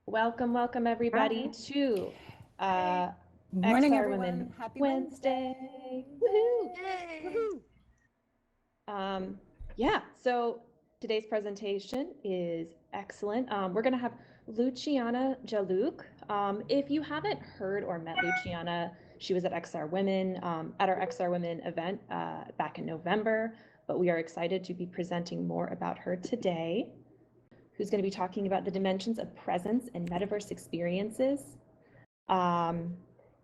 Welcome, welcome everybody to Good morning, XR everyone. Women Happy Wednesday. Wednesday. Woohoo! Yay. Yeah, so today's presentation is excellent. We're going to have Luciana Jaalouk. If you haven't heard or met Luciana, she was at XR Women, at our XR Women event back in November, but we are excited to be presenting more about her today, who's going to be talking about the dimensions of presence and metaverse experiences. Um,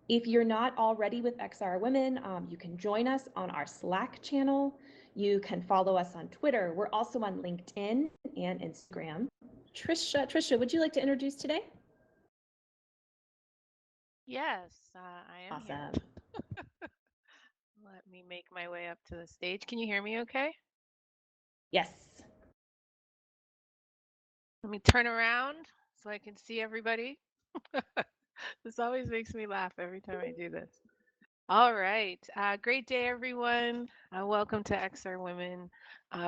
if you're not already with XR Women, you can join us on our Slack channel. You can follow us on Twitter. We're also on LinkedIn and Instagram. Trisha, would you like to introduce today? Yes, I am here. Awesome. Let me make my way up to the stage. Can you hear me okay? Yes. Let me turn around so I can see everybody. This always makes me laugh every time I do this. All right. Great day, everyone. Welcome to XR Women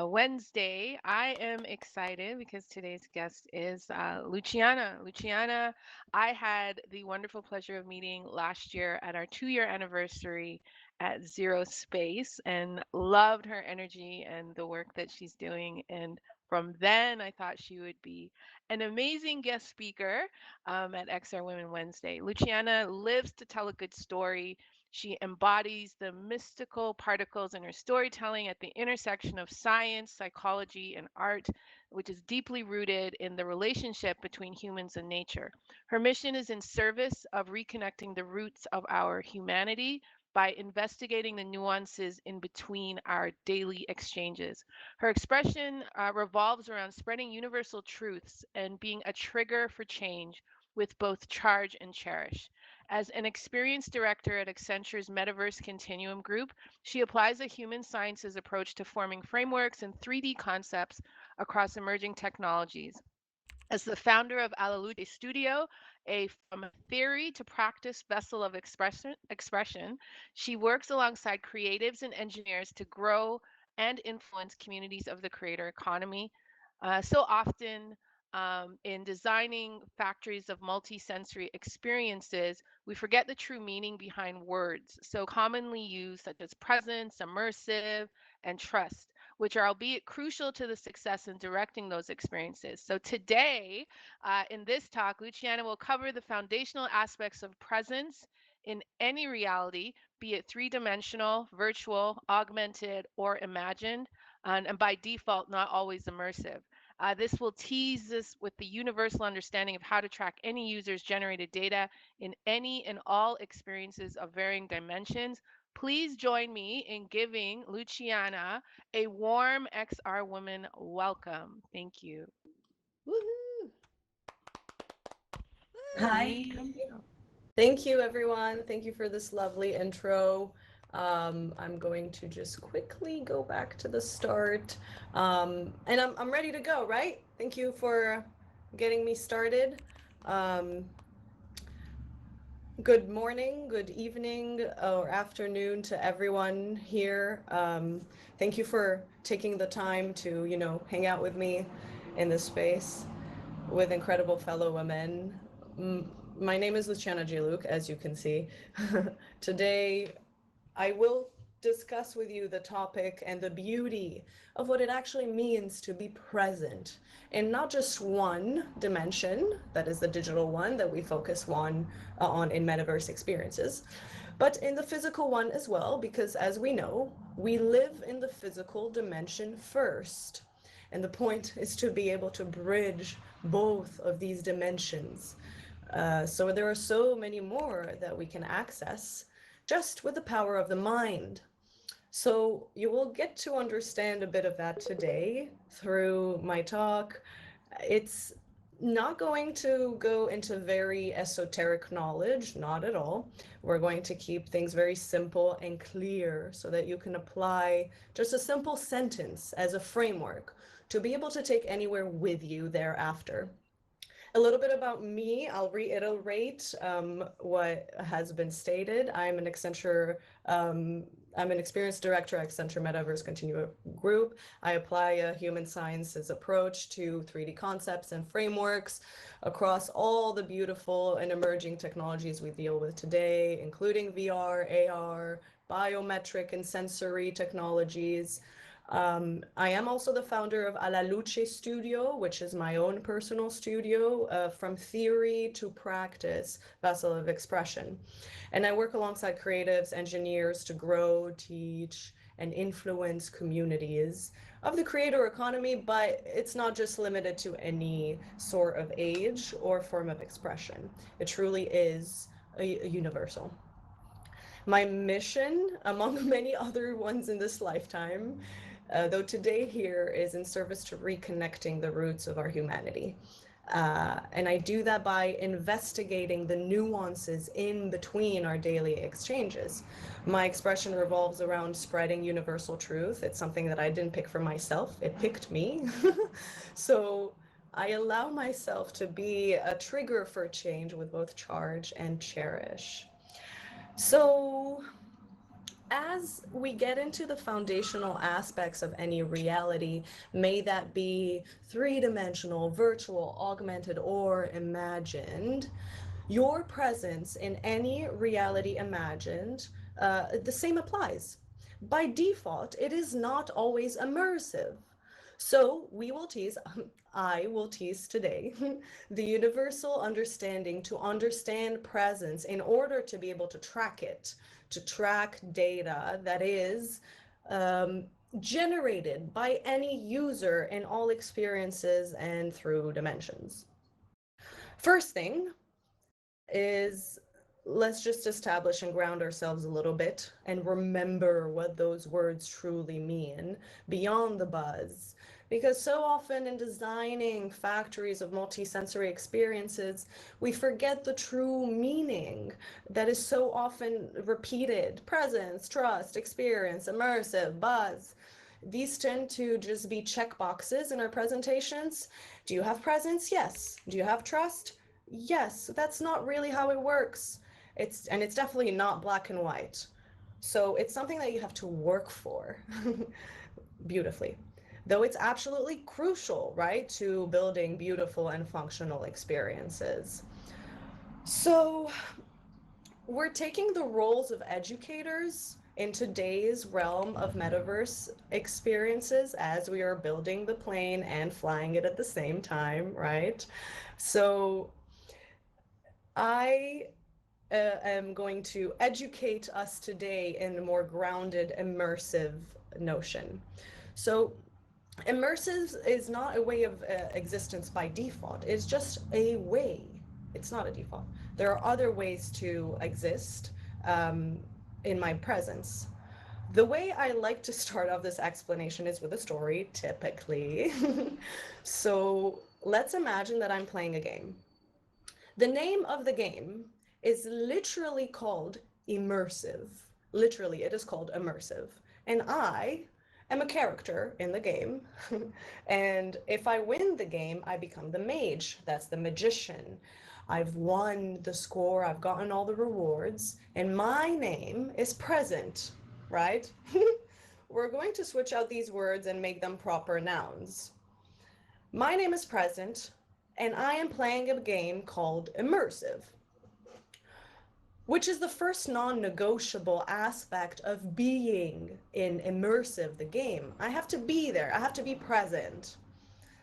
Wednesday. I am excited because today's guest is Luciana. Luciana, I had the wonderful pleasure of meeting last year at our 2-year anniversary at Zero Space and loved her energy and the work that she's doing. And from then, I thought she would be an amazing guest speaker at XR Women Wednesday. Luciana lives to tell a good story. She embodies the mystical particles in her storytelling at the intersection of science, psychology, and art, which is deeply rooted in the relationship between humans and nature. Her mission is in service of reconnecting the roots of our humanity by investigating the nuances in between our daily exchanges. Her expression revolves around spreading universal truths and being a trigger for change with both charge and cherish. As an experienced director at Accenture's Metaverse Continuum group, she applies a human sciences approach to forming frameworks and 3D concepts across emerging technologies. As the founder of àLaLuce Studio, a from theory to practice vessel of expression, she works alongside creatives and engineers to grow and influence communities of the creator economy. So often, in designing factories of multisensory experiences, we forget the true meaning behind words, so commonly used, such as presence, immersive, and trust, which are albeit crucial to the success in directing those experiences. So today, in this talk, Luciana will cover the foundational aspects of presence in any reality, be it three-dimensional, virtual, augmented, or imagined, and by default, not always immersive. This will tease us with the universal understanding of how to track any user's generated data in any and all experiences of varying dimensions. Please join me in giving Luciana a warm XR Woman welcome. Thank you. Woohoo. Hi. Thank you, everyone. Thank you for this lovely intro. I'm going to just quickly go back to the start. And I'm ready to go, right? Thank you for getting me started. Um, Good morning, good evening, or afternoon to everyone here. Thank you for taking the time to, hang out with me in this space with incredible fellow women. My name is Luciana Jaalouk, as you can see. Today, I will discuss with you the topic and the beauty of what it actually means to be present in not just one dimension, that is the digital one that we focus on in metaverse experiences, but in the physical one as well, because as we know, we live in the physical dimension first. And the point is to be able to bridge both of these dimensions. So there are so many more that we can access just with the power of the mind. So you will get to understand a bit of that today through my talk. It's not going to go into very esoteric knowledge, not at all. We're going to keep things very simple and clear so that you can apply just a simple sentence as a framework to be able to take anywhere with you thereafter. A little bit about me, I'll reiterate what has been stated. I'm an Accenture I'm an experienced director at Accenture Metaverse Continuum Group. I apply a human sciences approach to 3D concepts and frameworks across all the beautiful and emerging technologies we deal with today, including VR, AR, biometric and sensory technologies. I am also the founder of àLaLuce Studio, which is my own personal studio, from theory to practice vessel of expression. And I work alongside creatives, engineers to grow, teach, and influence communities of the creator economy, but it's not just limited to any sort of age or form of expression. It truly is a universal. My mission, among many other ones in this lifetime, though today here, is in service to reconnecting the roots of our humanity. And I do that by investigating the nuances in between our daily exchanges. My expression revolves around spreading universal truth. It's something that I didn't pick for myself, it picked me. So I allow myself to be a trigger for change with both charge and cherish. So as we get into the foundational aspects of any reality, may that be three-dimensional, virtual, augmented, or imagined, your presence in any reality imagined, the same applies. By default, it is not always immersive. So I will tease today, the universal understanding to understand presence in order to be able to track it, to track data that is generated by any user in all experiences and through dimensions. First thing is, let's just establish and ground ourselves a little bit and remember what those words truly mean beyond the buzz. Because so often in designing factories of multisensory experiences, we forget the true meaning that is so often repeated. Presence, trust, experience, immersive, buzz. These tend to just be check boxes in our presentations. Do you have presence? Yes. Do you have trust? Yes. That's not really how it works. It's definitely not black and white. So it's something that you have to work for beautifully. Though it's absolutely crucial, right, to building beautiful and functional experiences. So we're taking the roles of educators in today's realm of metaverse experiences as we are building the plane and flying it at the same time, right? So I am going to educate us today in a more grounded, immersive notion. So immersive is not a way of existence by default. It's just a way. It's not a default. There are other ways to exist in my presence. The way I like to start off this explanation is with a story, typically. So let's imagine that I'm playing a game. The name of the game is literally called Immersive. Literally, it is called Immersive. And I am a character in the game. And if I win the game, I become the mage. That's the magician. I've won the score, I've gotten all the rewards, and my name is present, right? We're going to switch out these words and make them proper nouns. My name is present, and I am playing a game called Immersive, which is the first non-negotiable aspect of being in Immersive, the game. I have to be there, I have to be present.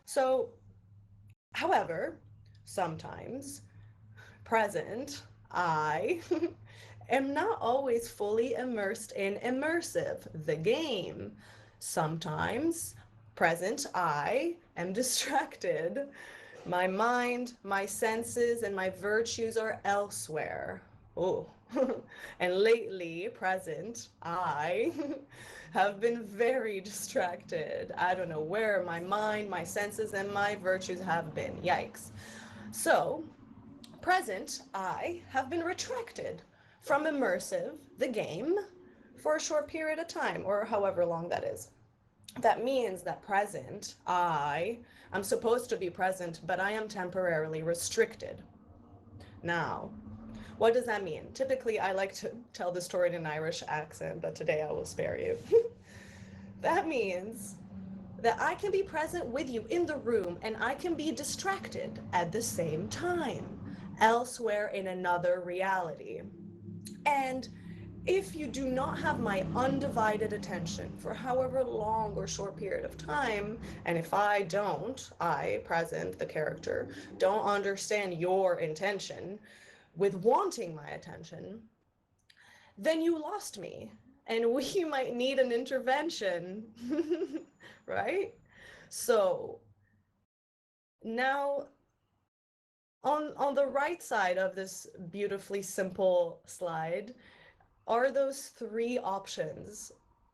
So, however, sometimes present, I am not always fully immersed in Immersive, the game. Sometimes present, I am distracted. My mind, my senses, and my virtues are elsewhere. Oh, and lately, present, I have been very distracted. I don't know where my mind, my senses, and my virtues have been. Yikes. So, present, I have been retracted from Immersive, the game, for a short period of time, or however long that is. That means that present, I'm supposed to be present, but I am temporarily restricted. Now, What does that mean? Typically, I like to tell the story in an Irish accent, but today I will spare you. That means that I can be present with you in the room and I can be distracted at the same time, elsewhere in another reality. And if you do not have my undivided attention for however long or short period of time, and if I, present, the character, don't understand your intention with wanting my attention, then you lost me. And we might need an intervention, right? So now on the right side of this beautifully simple slide are those three options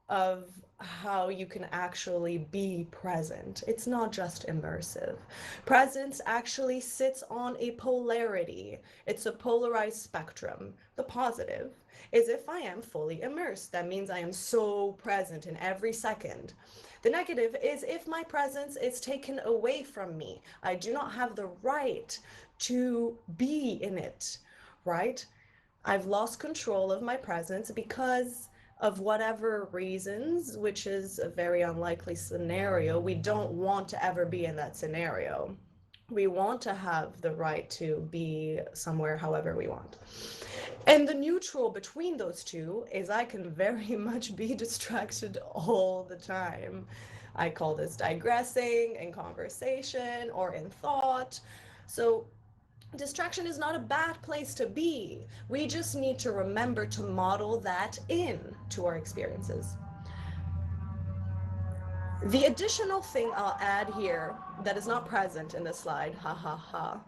of how you can actually be present. It's not just immersive. Presence actually sits on a polarity. It's a polarized spectrum. The positive is if I am fully immersed. That means I am so present in every second. The negative is if my presence is taken away from me. I do not have the right to be in it, right? I've lost control of my presence because of whatever reasons, which is a very unlikely scenario. We don't want to ever be in that scenario. We want to have the right to be somewhere however we want. And the neutral between those two is I can very much be distracted all the time. I call this digressing in conversation or in thought. So distraction is not a bad place to be. We just need to remember to model that in to our experiences. The additional thing I'll add here that is not present in this slide, ha ha ha.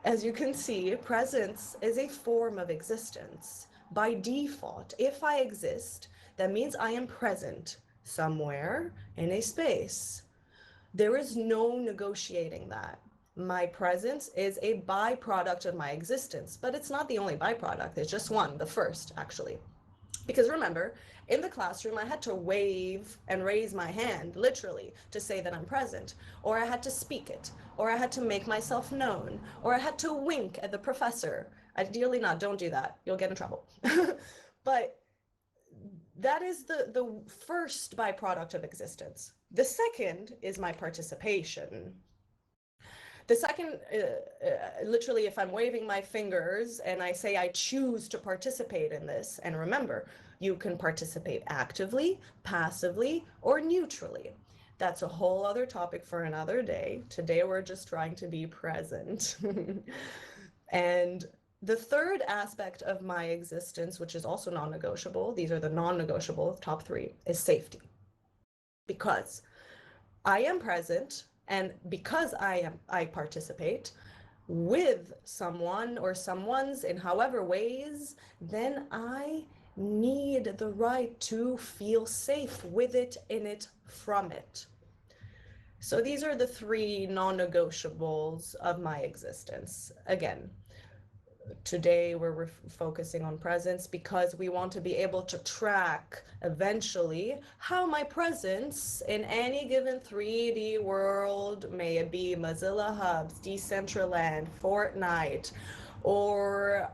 As you can see, presence is a form of existence. By default, if I exist, that means I am present somewhere in a space. There is no negotiating that. My presence is a byproduct of my existence, but it's not the only byproduct. It's just one, the first, actually. Because remember, in the classroom, I had to wave and raise my hand, literally, to say that I'm present, or I had to speak it, or I had to make myself known, or I had to wink at the professor. Ideally not, don't do that. You'll get in trouble. But that is the first byproduct of existence. The second is my participation. The second, literally, if I'm waving my fingers and I say I choose to participate in this, and remember, you can participate actively, passively, or neutrally. That's a whole other topic for another day. Today, we're just trying to be present. And the third aspect of my existence, which is also non-negotiable, these are the non-negotiable top three, is safety. Because I am present, and because I participate with someone or someone's in however ways, then I need the right to feel safe with it, in it, from it. So these are the three non-negotiables of my existence. Again, today we're focusing on presence because we want to be able to track eventually how my presence in any given 3D world, may it be Mozilla Hubs, Decentraland, Fortnite, or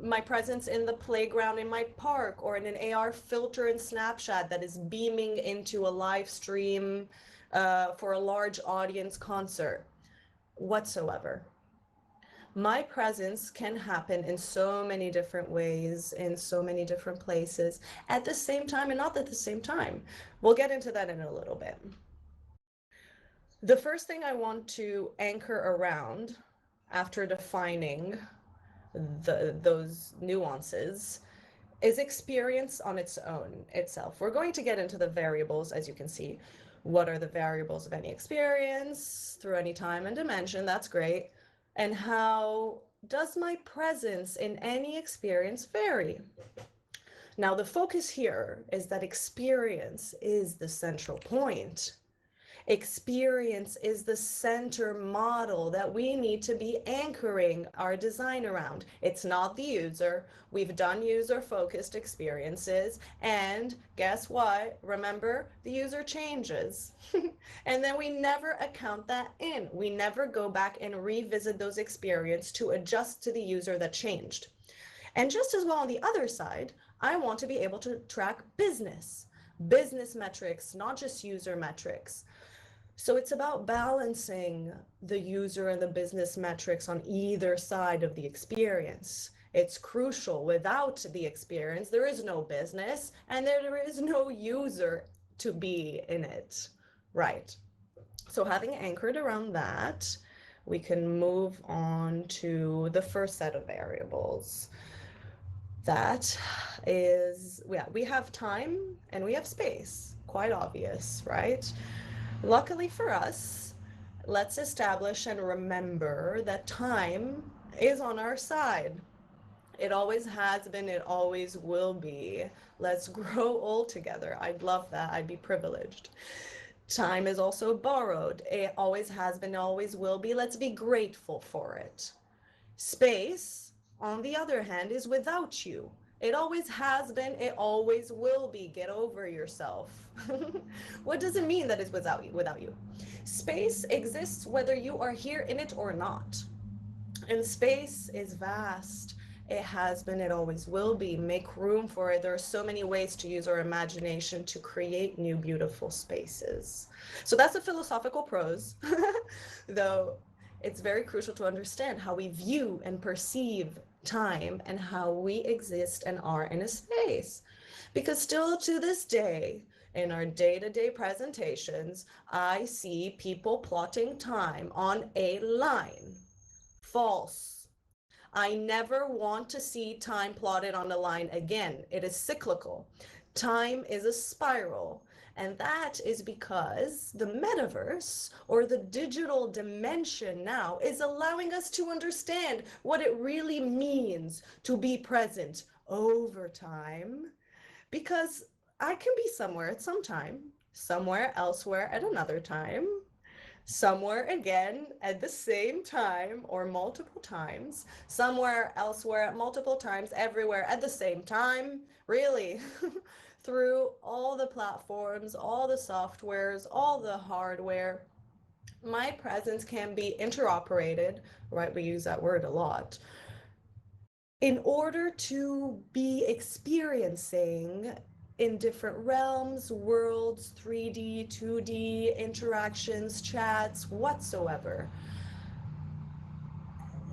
my presence in the playground in my park, or in an AR filter in Snapchat that is beaming into a live stream for a large audience concert, whatsoever. My presence can happen in so many different ways, in so many different places, at the same time and not at the same time. We'll get into that in a little bit. The first thing I want to anchor around after defining those nuances is experience on its own itself. We're going to get into the variables, as you can see. What are the variables of any experience through any time and dimension? That's great. And how does my presence in any experience vary? Now, the focus here is that experience is the central point. Experience is the center model that we need to be anchoring our design around. It's not the user. We've done user-focused experiences, and guess what? Remember, the user changes. And then we never account that in. We never go back and revisit those experiences to adjust to the user that changed. And just as well on the other side, I want to be able to track business metrics, not just user metrics. So it's about balancing the user and the business metrics on either side of the experience. It's crucial. Without the experience, there is no business and there is no user to be in it, right? So having anchored around that, we can move on to the first set of variables. That is, yeah, we have time and we have space, quite obvious, right? Luckily for us, let's establish and remember that time is on our side. It always has been, it always will be. Let's grow old together. I'd love that. I'd be privileged. Time is also borrowed. It always has been, always will be. Let's be grateful for it. Space, on the other hand, is without you. It always has been, it always will be. Get over yourself. What does it mean that it's without you? Space exists whether you are here in it or not. And space is vast. It has been, it always will be. Make room for it. There are so many ways to use our imagination to create new, beautiful spaces. So that's a philosophical prose, though it's very crucial to understand how we view and perceive time and how we exist and are in a space. Because still to this day, in our day-to-day presentations, I see people plotting time on a line. False. I never want to see time plotted on a line again. It is cyclical. Time is a spiral. And that is because the metaverse, or the digital dimension now, is allowing us to understand what it really means to be present over time. Because I can be somewhere at some time, somewhere elsewhere at another time, somewhere again at the same time or multiple times, somewhere elsewhere at multiple times, everywhere at the same time, really. Through all the platforms, all the softwares, all the hardware, my presence can be interoperated, right? We use that word a lot. In order to be experiencing in different realms, worlds, 3D, 2D, interactions, chats, whatsoever.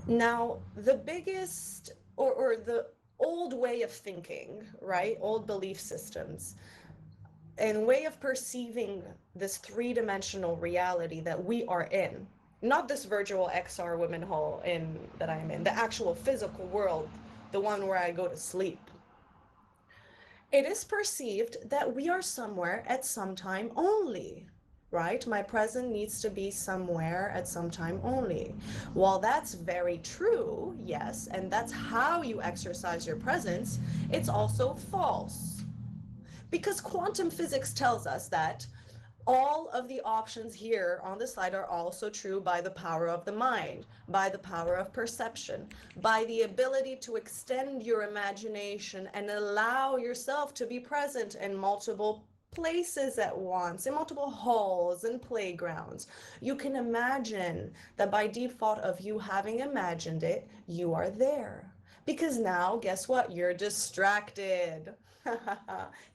Now, the biggest, or the old way of thinking, right? Old belief systems and way of perceiving this three-dimensional reality that we are in, not this virtual XR women hole in that I'm in, the actual physical world, the one where I go to sleep. It is perceived that we are somewhere at some time only, right? My present needs to be somewhere at some time only. While that's very true, yes, and that's how you exercise your presence, it's also false. Because quantum physics tells us that all of the options here on the slide are also true by the power of the mind, by the power of perception, by the ability to extend your imagination and allow yourself to be present in multiple places at once, in multiple halls and playgrounds. You can imagine that by default of you having imagined it, you are there. Because now, guess what? You're distracted.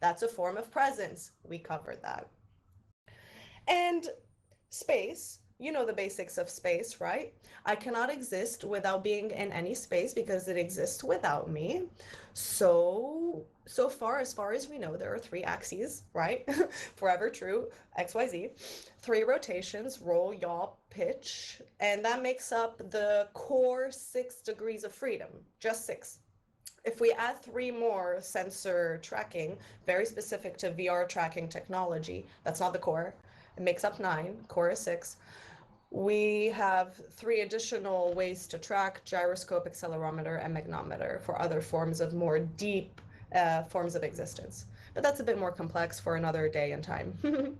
That's a form of presence. We covered that. And space, you know the basics of space, right? I cannot exist without being in any space because it exists without me. So far as we know, there are three axes, right? Forever true, XYZ. Three rotations, roll, yaw, pitch. And that makes up the core 6 degrees of freedom, just 6. If we add 3 more sensor tracking, very specific to VR tracking technology, that's not the core. It makes up 9, core is 6. We have 3 additional ways to track: gyroscope, accelerometer, and magnometer for other forms of more deep forms of existence. But that's a bit more complex for another day and time.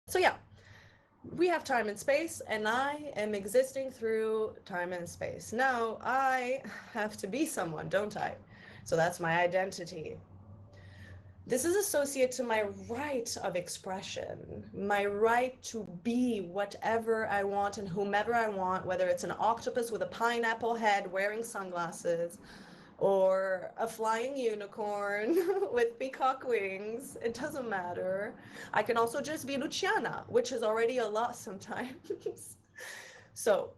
So yeah, we have time and space, and I am existing through time and space. Now I have to be someone, don't I? So that's my identity. This is associated to my right of expression, my right to be whatever I want and whomever I want, whether it's an octopus with a pineapple head wearing sunglasses, or a flying unicorn with peacock wings. It doesn't matter. I can also just be Luciana, which is already a lot sometimes. So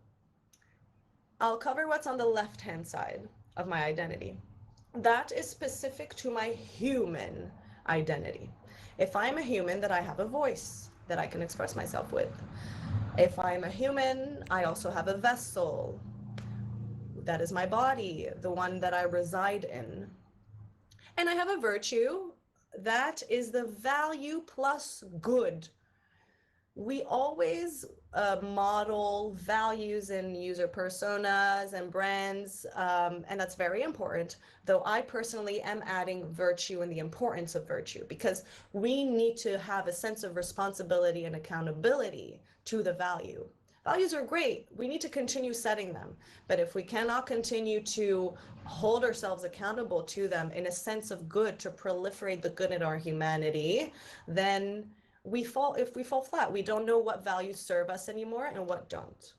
I'll cover what's on the left-hand side of my identity. That is specific to my human identity. If I'm a human, that I have a voice that I can express myself with. If I'm a human, I also have a vessel. That is my body, the one that I reside in. And I have a virtue. That is the value plus good. We always model values in user personas and brands, and that's very important, though I personally am adding virtue and the importance of virtue, because we need to have a sense of responsibility and accountability to the value. Values are great. We need to continue setting them. But if we cannot continue to hold ourselves accountable to them in a sense of good to proliferate the good in our humanity, then if we fall flat, we don't know what values serve us anymore and what don't.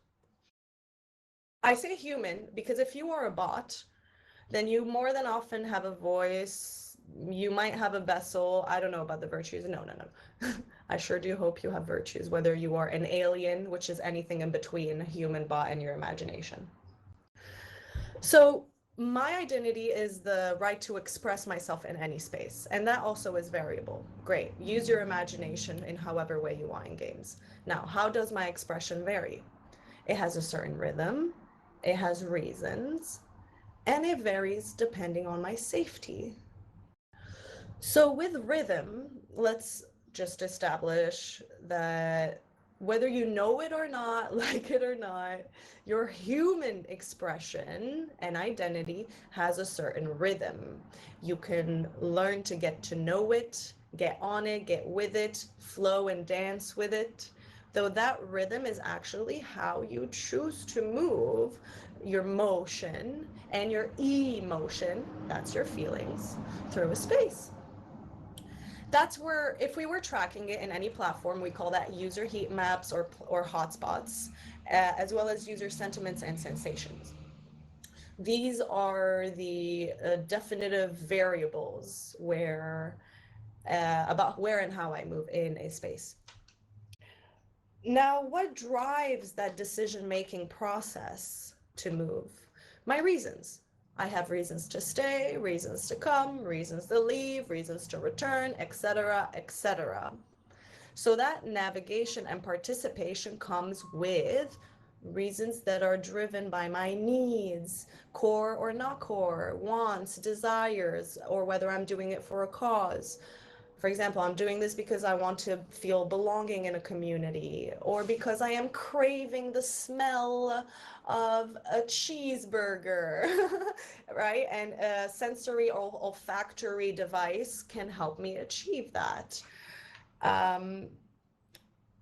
I say human because if you are a bot, then you more than often have a voice. You might have a vessel. I don't know about the virtues. No. I sure do hope you have virtues, whether you are an alien, which is anything in between human, bot, and your imagination. So my identity is the right to express myself in any space, and that also is variable. Great. Use your imagination in however way you want in games. Now, how does my expression vary? It has a certain rhythm, it has reasons, and it varies depending on my safety. So with rhythm, let's just establish that whether you know it or not, like it or not, your human expression and identity has a certain rhythm. You can learn to get to know it, get on it, get with it, flow and dance with it. Though that rhythm is actually how you choose to move your motion and your emotion, that's your feelings, through a space. That's where, if we were tracking it in any platform, we call that user heat maps or hotspots, as well as user sentiments and sensations. These are the definitive variables about where and how I move in a space. Now, what drives that decision-making process to move? My reasons. I have reasons to stay, reasons to come, reasons to leave, reasons to return, etc., etc. So that navigation and participation comes with reasons that are driven by my needs, core or not core, wants, desires, or whether I'm doing it for a cause. For example, I'm doing this because I want to feel belonging in a community, or because I am craving the smell of a cheeseburger, right? And a sensory or olfactory device can help me achieve that.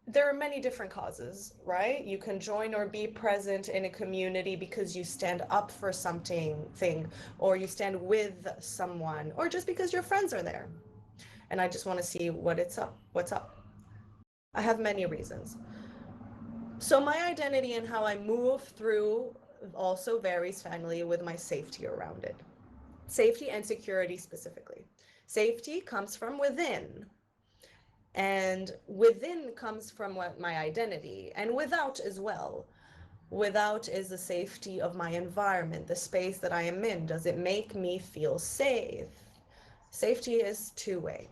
There are many different causes, right? You can join or be present in a community because you stand up for something, or you stand with someone, or just because your friends are there. And I just want to see what's up. I have many reasons. So my identity and how I move through also varies finally with my safety around it. Safety and security specifically. Safety comes from within. And within comes from what my identity, and without as well. Without is the safety of my environment, the space that I am in. Does it make me feel safe? Safety is two-way.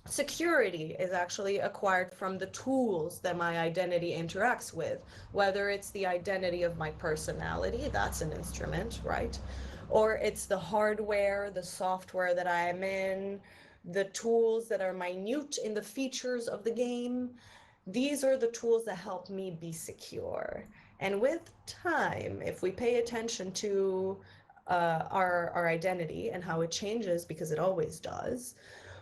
Security is actually acquired from the tools that my identity interacts with, whether it's the identity of my personality, that's an instrument, right? Or it's the hardware, the software that I am in, the tools that are minute in the features of the game. These are the tools that help me be secure. And with time, if we pay attention to our identity and how it changes, because it always does,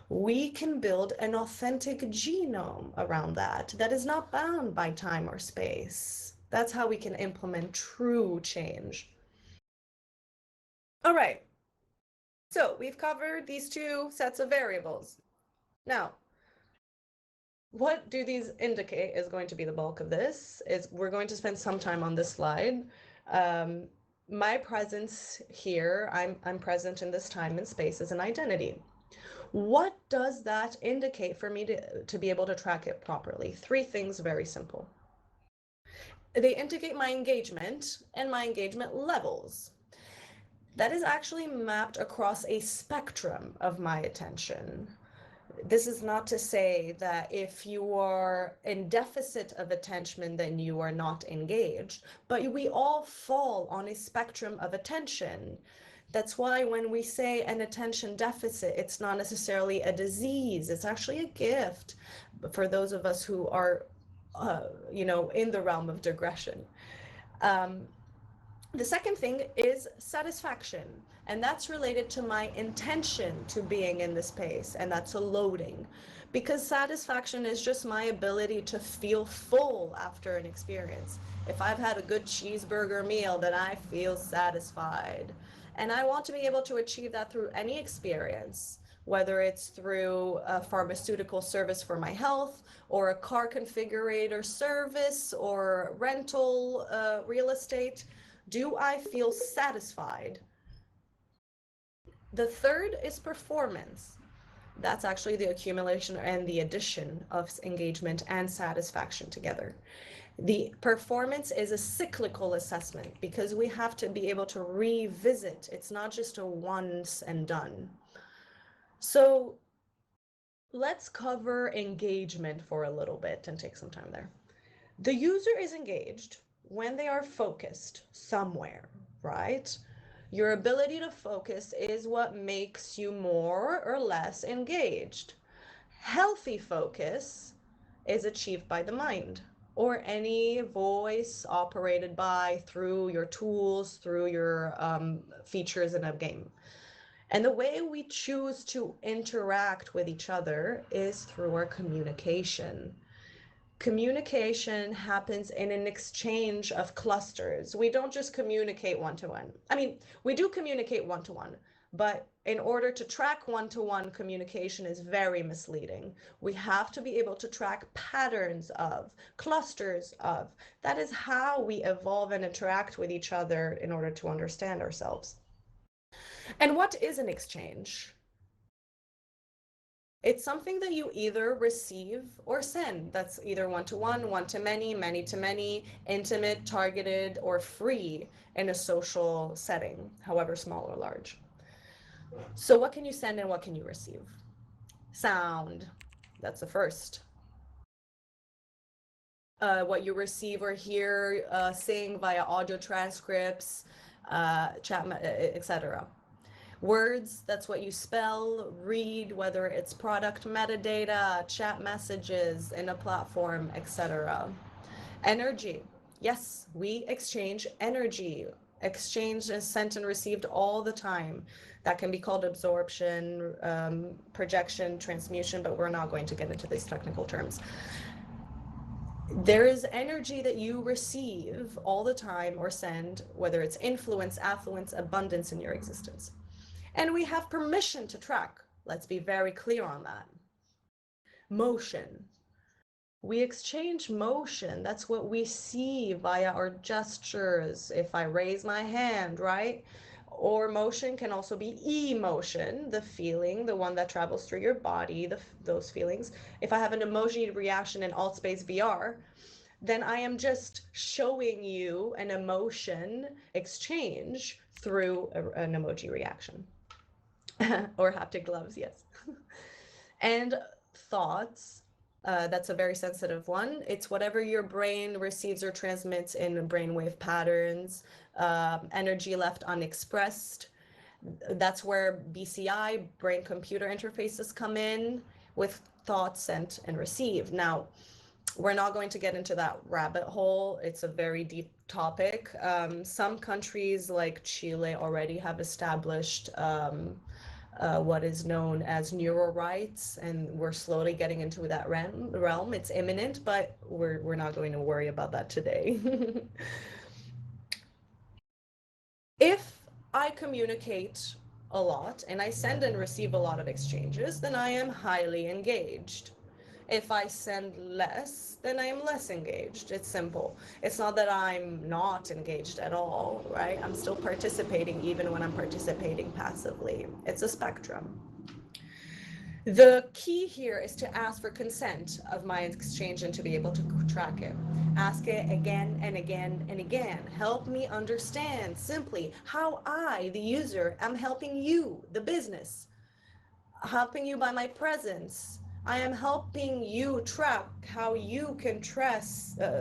we can build an authentic genome around that is not bound by time or space. That's how we can implement true change. All right. So we've covered these two sets of variables. Now, what do these indicate is going to be the bulk of this. Is we're going to spend some time on this slide. My presence here, I'm present in this time and space as an identity. What does that indicate for me to be able to track it properly? Three things, very simple. They indicate my engagement and my engagement levels. That is actually mapped across a spectrum of my attention. This is not to say that if you are in deficit of attention, then you are not engaged, but we all fall on a spectrum of attention. That's why when we say an attention deficit, it's not necessarily a disease. It's actually a gift for those of us who are, in the realm of digression. The second thing is satisfaction, and that's related to my intention to being in the space, and that's a loading, because satisfaction is just my ability to feel full after an experience. If I've had a good cheeseburger meal, then I feel satisfied, and I want to be able to achieve that through any experience, whether it's through a pharmaceutical service for my health, or a car configurator service, or rental real estate. Do I feel satisfied? The third is performance. That's actually the accumulation and the addition of engagement and satisfaction together. The performance is a cyclical assessment because we have to be able to revisit. It's not just a once and done. So let's cover engagement for a little bit and take some time there. The user is engaged when they are focused somewhere, right? Your ability to focus is what makes you more or less engaged. Healthy focus is achieved by the mind or any voice operated by through your tools, through your features in a game. And the way we choose to interact with each other is through our communication. Communication happens in an exchange of clusters. We don't just communicate one-to-one. I mean, we do communicate one-to-one, but in order to track one-to-one communication is very misleading. We have to be able to track patterns of, clusters of. That is how we evolve and interact with each other in order to understand ourselves. And what is an exchange? It's something that you either receive or send. That's either one-to-one, one-to-many, many-to-many, intimate, targeted, or free in a social setting, however small or large. So what can you send and what can you receive? Sound, that's the first. What you receive or hear, sing via audio transcripts, chat, etc. Words, that's what you spell, read, whether it's product metadata, chat messages in a platform, etc. Energy, yes, we exchange energy. Exchange is sent and received all the time. That can be called absorption, projection, transmutation, but we're not going to get into these technical terms. There is energy that you receive all the time or send, whether it's influence, affluence, abundance in your existence. And we have permission to track. Let's be very clear on that. Motion. We exchange motion. That's what we see via our gestures. If I raise my hand, right? Or motion can also be emotion, the feeling, the one that travels through your body, those feelings. If I have an emoji reaction in Altspace VR, then I am just showing you an emotion exchange through an emoji reaction. Or haptic gloves, yes. And thoughts, that's a very sensitive one. It's whatever your brain receives or transmits in brainwave patterns, energy left unexpressed. That's where BCI, brain-computer interfaces, come in with thoughts sent and received. Now, we're not going to get into that rabbit hole. It's a very deep topic. Some countries like Chile already have established what is known as neural rights, and we're slowly getting into that realm. It's imminent, but we're not going to worry about that today. If I communicate a lot and I send and receive a lot of exchanges, then I am highly engaged. If I send less, then I am less engaged. It's simple. It's not that I'm not engaged at all, right? I'm still participating even when I'm participating passively. It's a spectrum. The key here is to ask for consent of my exchange and to be able to track it. Ask it again and again and again. Help me understand simply how I, the user, am helping you, the business, helping you by my presence. I am helping you track how you can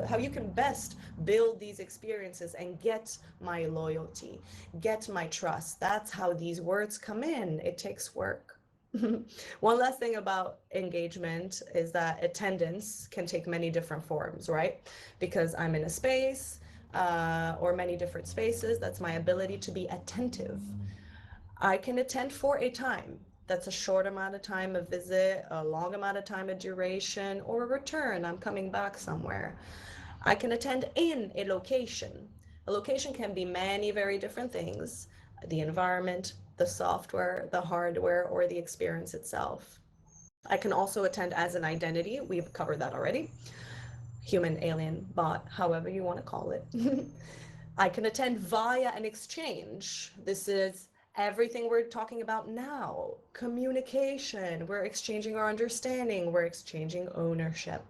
how you can best build these experiences and get my loyalty, get my trust. That's how these words come in. It takes work. One last thing about engagement is that attendance can take many different forms, right? Because I'm in a space or many different spaces, that's my ability to be attentive. I can attend for a time. That's a short amount of time, a visit, a long amount of time, a duration, or a return. I'm coming back somewhere. I can attend in a location. A location can be many very different things: the environment, the software, the hardware, or the experience itself. I can also attend as an identity. We've covered that already. Human, alien, bot, however you want to call it. I can attend via an exchange. This is everything we're talking about now. Communication. We're exchanging our understanding. We're exchanging ownership.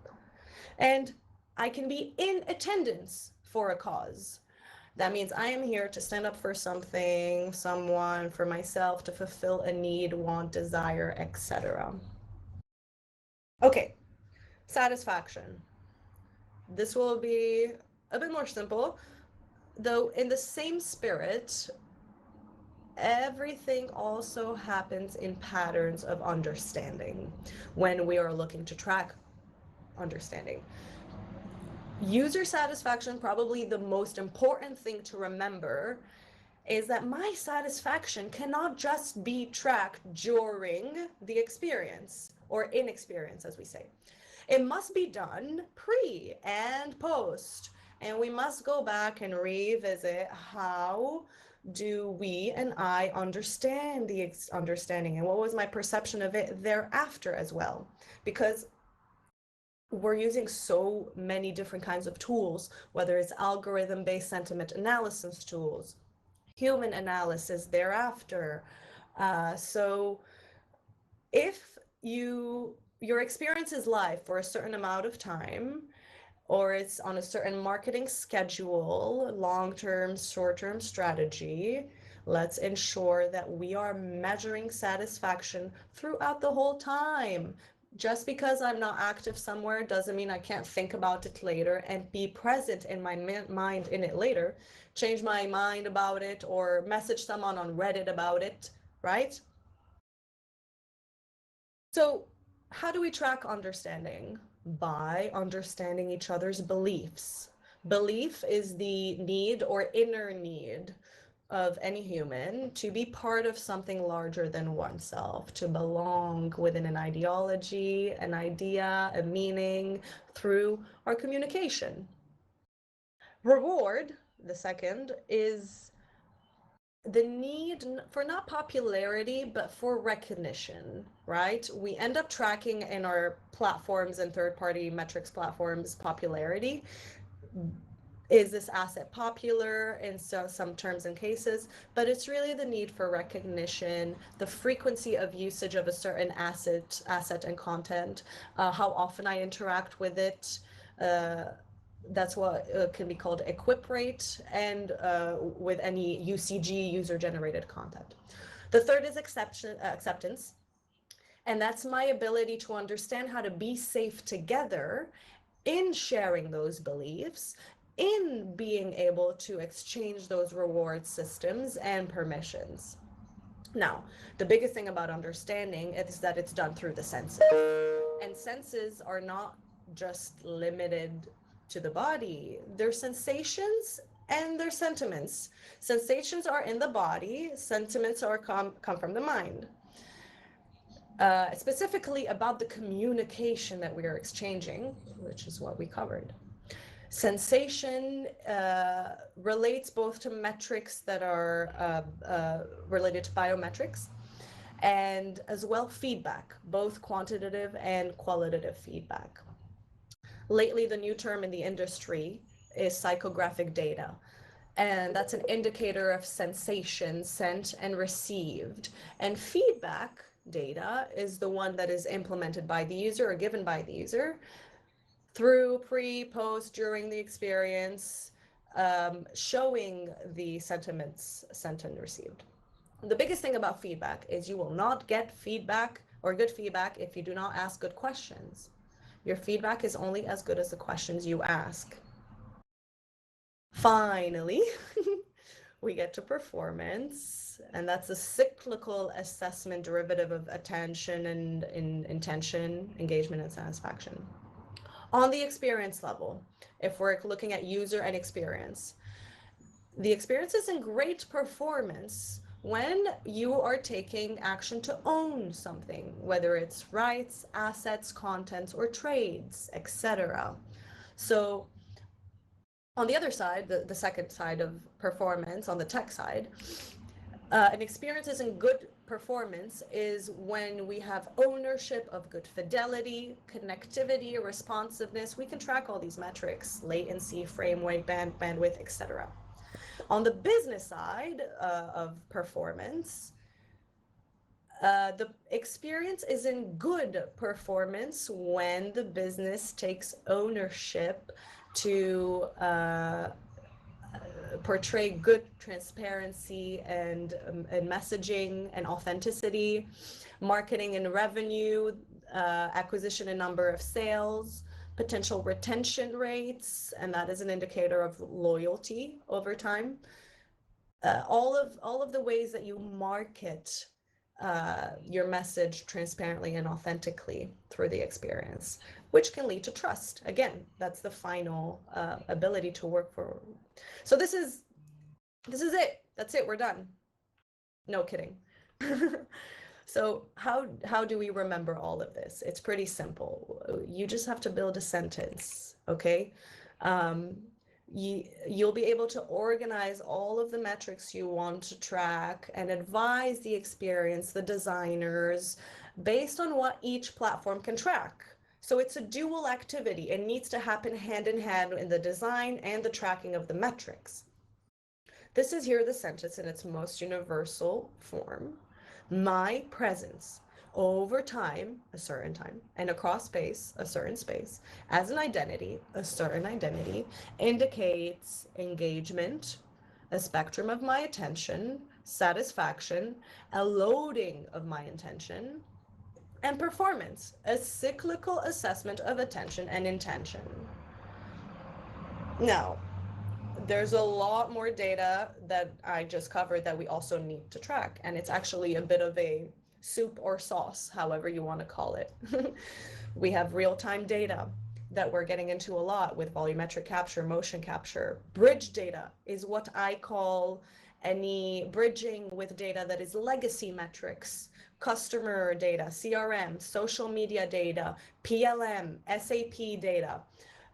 And I can be in attendance for a cause. That means I am here to stand up for something, someone, for myself, to fulfill a need, want, desire, etc. Okay, satisfaction. This will be a bit more simple, though in the same spirit, everything also happens in patterns of understanding when we are looking to track understanding. User satisfaction, probably the most important thing to remember, is that my satisfaction cannot just be tracked during the experience or in experience, as we say. It must be done pre and post, and we must go back and revisit how do we and I understand the understanding, and what was my perception of it thereafter as well, because we're using so many different kinds of tools, whether it's algorithm-based sentiment analysis tools, human analysis thereafter. So if your experience is live for a certain amount of time, or it's on a certain marketing schedule, long-term, short-term strategy, let's ensure that we are measuring satisfaction throughout the whole time. Just because I'm not active somewhere doesn't mean I can't think about it later and be present in my mind in it later, change my mind about it, or message someone on Reddit about it, right? So how do we track understanding? By understanding each other's beliefs. Belief is the need or inner need of any human to be part of something larger than oneself, to belong within an ideology, an idea, a meaning, through our communication. Reward, the second, is the need for not popularity, but for recognition, right? We end up tracking in our platforms and third-party metrics platforms popularity. Is this asset popular in some terms and cases? But it's really the need for recognition, the frequency of usage of a certain asset and content, how often I interact with it. That's what can be called equip rate, and with any UCG, user-generated content. The third is acceptance, and that's my ability to understand how to be safe together in sharing those beliefs, in being able to exchange those reward systems and permissions. Now, the biggest thing about understanding is that it's done through the senses. And senses are not just limited to the body. They're sensations and they're sentiments. Sensations are in the body, sentiments are come from the mind. specifically about the communication that we are exchanging, which is what we covered. Sensation relates both to metrics that are related to biometrics, and as well feedback, both quantitative and qualitative feedback. Lately, the new term in the industry is psychographic data, and that's an indicator of sensation sent and received. And feedback data is the one that is implemented by the user or given by the user through pre, post, during the experience, showing the sentiments sent and received. The biggest thing about feedback is you will not get feedback or good feedback if you do not ask good questions. Your feedback is only as good as the questions you ask. Finally, we get to performance, and that's a cyclical assessment derivative of attention and intention, engagement, and satisfaction. On the experience level, if we're looking at user and experience, the experience is in great performance when you are taking action to own something, whether it's rights, assets, contents, or trades, etc. So on the other side, the second side of performance, on the tech side, an experience is in good performance is when we have ownership of good fidelity, connectivity, responsiveness. We can track all these metrics, latency, frame rate, bandwidth, etc. On the business side of performance, the experience is in good performance when the business takes ownership to portray good transparency and messaging and authenticity, marketing and revenue, acquisition and number of sales, potential retention rates, and that is an indicator of loyalty over time. All of the ways that you market your message transparently and authentically through the experience, which can lead to trust. Again, that's the final ability to work for. So this is it. That's it. We're done. No kidding. So how do we remember all of this? It's pretty simple. You just have to build a sentence, okay? You'll be able to organize all of the metrics you want to track and advise the experience, the designers, based on what each platform can track. So it's a dual activity. It needs to happen hand in hand in the design and the tracking of the metrics. This is here the sentence in its most universal form. My presence over time, a certain time, and across space, a certain space, as an identity, a certain identity, indicates engagement, a spectrum of my attention, satisfaction, a loading of my intention, and performance, a cyclical assessment of attention and intention. Now, there's a lot more data that I just covered that we also need to track, and it's actually a bit of a soup or sauce, however you want to call it. We have real-time data that we're getting into a lot with volumetric capture, motion capture. Bridge data is what I call any bridging with data that is legacy metrics, customer data, CRM, social media data, PLM, SAP data.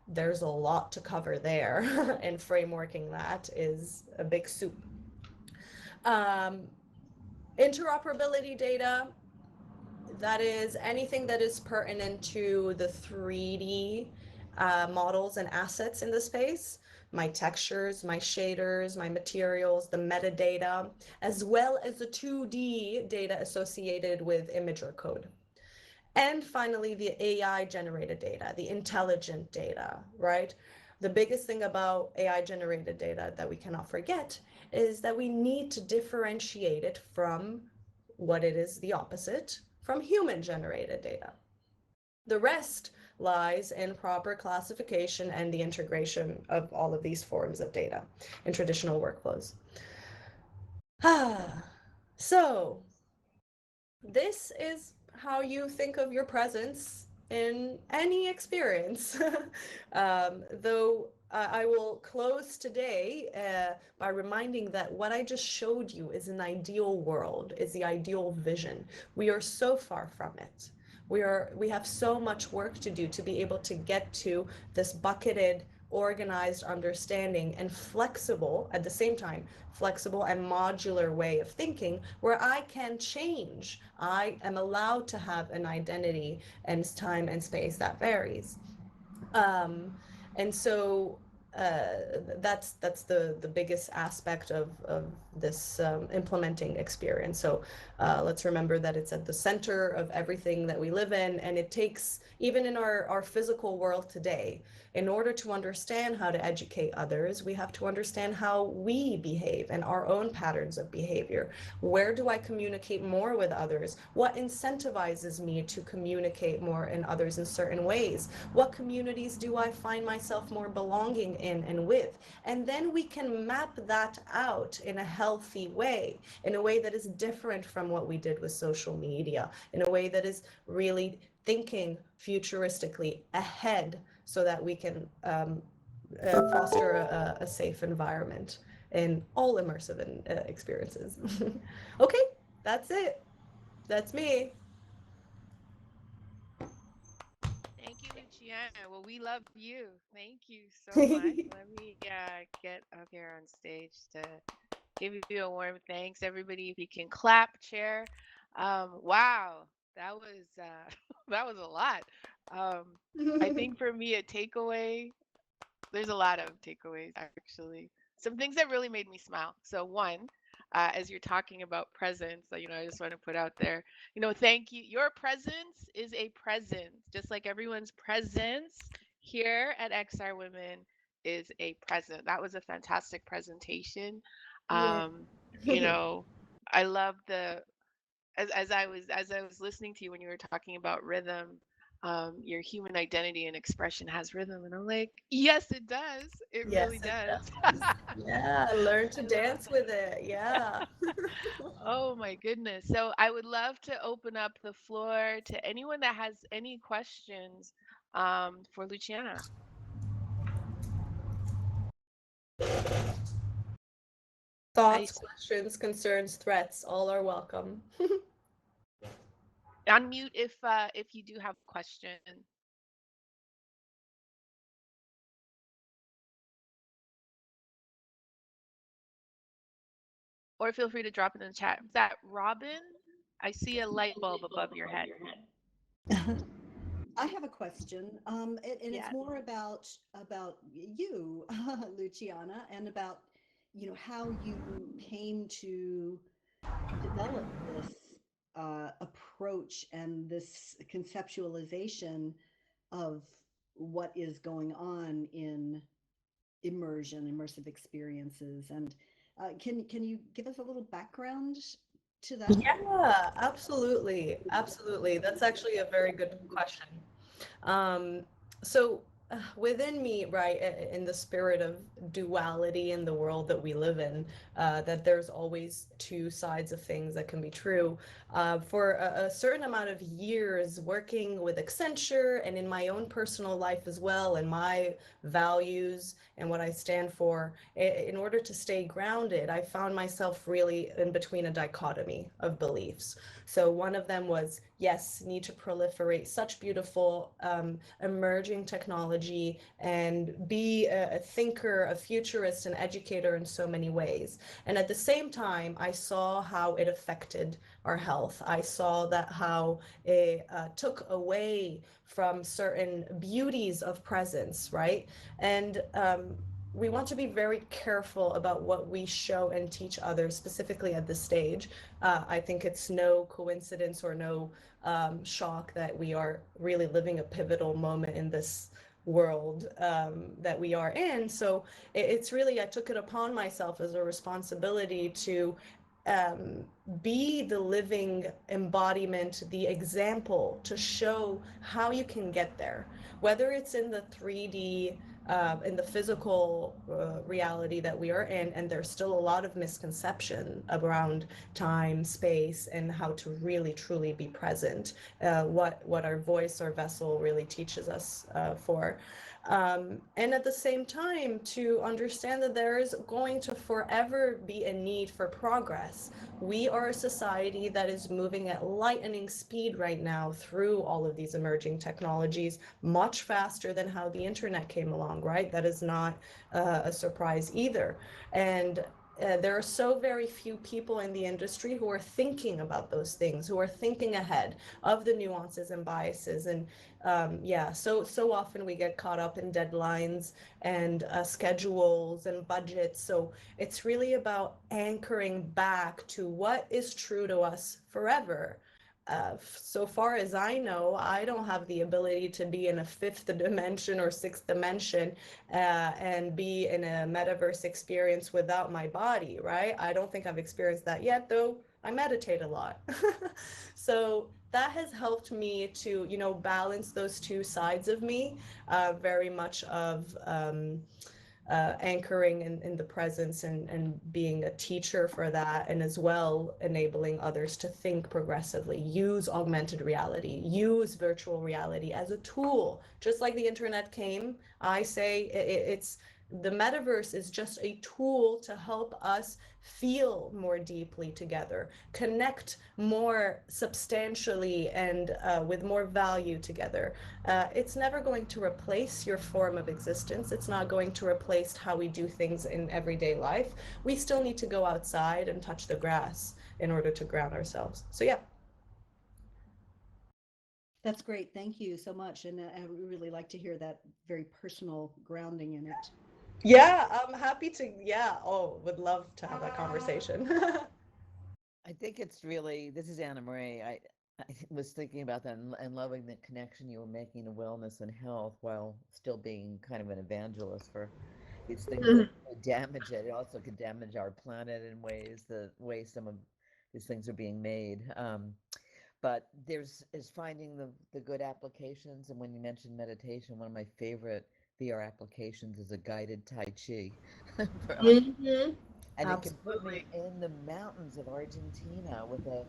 There's a lot to cover there, and frameworking that is a big soup. Interoperability data, that is anything that is pertinent to the 3D models and assets in the space, my textures, my shaders, my materials, the metadata, as well as the 2D data associated with imager code. And finally, the AI generated data, the intelligent data, right? The biggest thing about AI generated data that we cannot forget is that we need to differentiate it from what it is the opposite, from human generated data. The rest lies in proper classification and the integration of all of these forms of data in traditional workflows. So this is how you think of your presence in any experience. Though I will close today by reminding that what I just showed you is an ideal world, is the ideal vision. We are so far from it. We have so much work to do to be able to get to this bucketed, organized understanding and flexible, at the same time, flexible and modular way of thinking where I can change. I am allowed to have an identity and time and space that varies. And so that's the biggest aspect of this implementing experience. So let's remember that it's at the center of everything that we live in, and it takes, even in our physical world today, in order to understand how to educate others, we have to understand how we behave and our own patterns of behavior. Where do I communicate more with others? What incentivizes me to communicate more in others in certain ways? What communities do I find myself more belonging in and with? And then we can map that out in a healthy way, in a way that is different from what we did with social media, in a way that is really thinking futuristically ahead, so that we can foster a safe environment in all immersive experiences. Okay, that's it. That's me. Thank you, Luciana. Well, we love you. Thank you so much. Let me get up here on stage to give you a warm thanks. Everybody, if you can clap, chair. Wow, that was that was a lot. I think for me, a takeaway, there's a lot of takeaways actually. Some things that really made me smile. So one, as you're talking about presence, I just want to put out there, thank you. Your presence is a presence, just like everyone's presence here at XR Women is a present. That was a fantastic presentation. Yeah. You know, I love the as I was listening to you when you were talking about rhythm, your human identity and expression has rhythm, and I'm like, yes, it does. It Yes, really it does. does. Yeah, learn to I love dance with it. Yeah. Oh my goodness. So I would love to open up the floor to anyone that has any questions for Luciana. I Thoughts, s- questions, concerns, threats, all are welcome. unmute if you do have a question. Or feel free to drop it in the chat. Is that Robin? I see a light bulb above your head. I have a question, and it's Yeah. more about you, Luciana, and about how you came to develop this approach and this conceptualization of what is going on in immersive experiences, and can you give us a little background to that? Yeah, absolutely. Absolutely. That's actually a very good question. Um, so within me, right, in the spirit of duality in the world that we live in, that there's always two sides of things that can be true. For a certain amount of years working with Accenture and in my own personal life as well, and my values and what I stand for, in order to stay grounded, I found myself really in between a dichotomy of beliefs. So one of them was, yes, need to proliferate such beautiful emerging technology and be a thinker, a futurist, an educator in so many ways. And at the same time, I saw how it affected our health. I saw that how it took away from certain beauties of presence, right? And we want to be very careful about what we show and teach others, specifically at this stage. I think it's no coincidence or no shock that we are really living a pivotal moment in this world that we are in. So it's really, I took it upon myself as a responsibility to um, be the living embodiment, the example to show how you can get there, whether it's in the 3D, in the physical reality that we are in, and there's still a lot of misconception around time, space, and how to really truly be present. What our voice or vessel really teaches us for. And at the same time, to understand that there is going to forever be a need for progress. We are a society that is moving at lightning speed right now through all of these emerging technologies, much faster than how the internet came along, right? That is not a surprise either. And there are so very few people in the industry who are thinking about those things, who are thinking ahead of the nuances and biases. And yeah, so often we get caught up in deadlines and schedules and budgets. So it's really about anchoring back to what is true to us forever. So far as I know, I don't have the ability to be in a fifth dimension or sixth dimension and be in a metaverse experience without my body, right? I don't think I've experienced that yet, though I meditate a lot. So that has helped me to, balance those two sides of me, very much of anchoring in the presence and being a teacher for that, and as well enabling others to think progressively, use augmented reality, use virtual reality as a tool. Just like the internet came, I say it's the metaverse is just a tool to help us feel more deeply together, connect more substantially and with more value together. It's never going to replace your form of existence. It's not going to replace how we do things in everyday life. We still need to go outside and touch the grass in order to ground ourselves. So, yeah. That's great. Thank you so much. And I really like to hear that very personal grounding in it. Yeah, I'm happy to. Yeah. Oh, would love to have that conversation. I think it's really, this is Anna Marie. I was thinking about that and loving the connection you were making to wellness and health while still being kind of an evangelist for these things that could damage it. It also could damage our planet in ways, the way some of these things are being made. But there's is finding the good applications. And when you mentioned meditation, one of my favorite VR applications is a guided Tai Chi. Mhm. And it can put me Absolutely. in the mountains of Argentina with a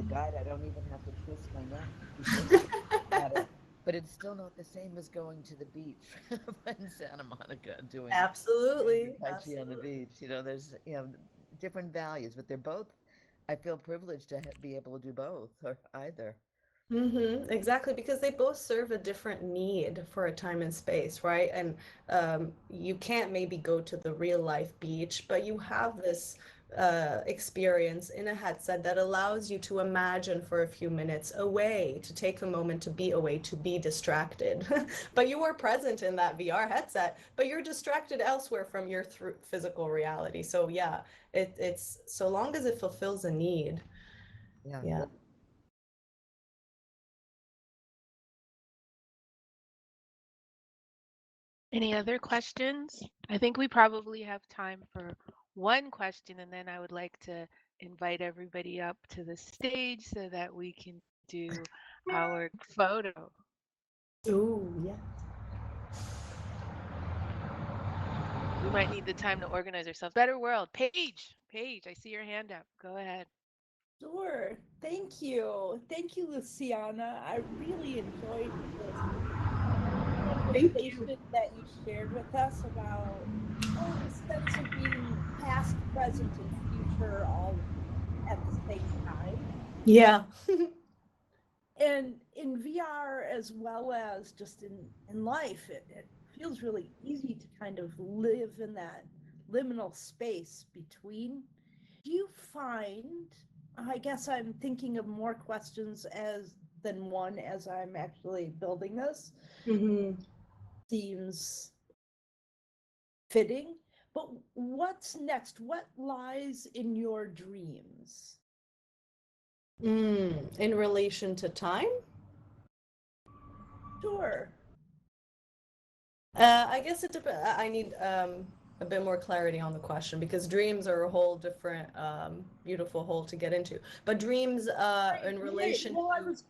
guide. I don't even have to twist my neck before at it. But it's still not the same as going to the beach in Santa Monica doing Absolutely. Tai Chi on the Absolutely. beach. There's different values, but they're both. I feel privileged to be able to do both or either. Exactly, because they both serve a different need for a time and space, right? And you can't maybe go to the real life beach, but you have this experience in a headset that allows you to imagine for a few minutes away, to take a moment to be away, to be distracted. But you are present in that VR headset, but you're distracted elsewhere from your physical reality. So yeah, it's so long as it fulfills a need. Yeah. Yeah. Any other questions? I think we probably have time for one question, and then I would like to invite everybody up to the stage so that we can do our photo. Ooh, yeah. We might need the time to organize ourselves. Better world. Paige, I see your hand up. Go ahead. Sure. Thank you. Thank you, Luciana. I really enjoyed this Thank you. conversation that you shared with us about, the sense of being past, present, and future all at the same time. Yeah. And in VR as well as just in life, it feels really easy to kind of live in that liminal space between. Do you find, I guess I'm thinking of more questions as than one as I'm actually building this, Hmm. seems fitting, but what's next? What lies in your dreams? In relation to time? Sure. I guess it depends. I need a bit more clarity on the question because dreams are a whole different, beautiful hole to get into. But dreams in Right. relation Well, to,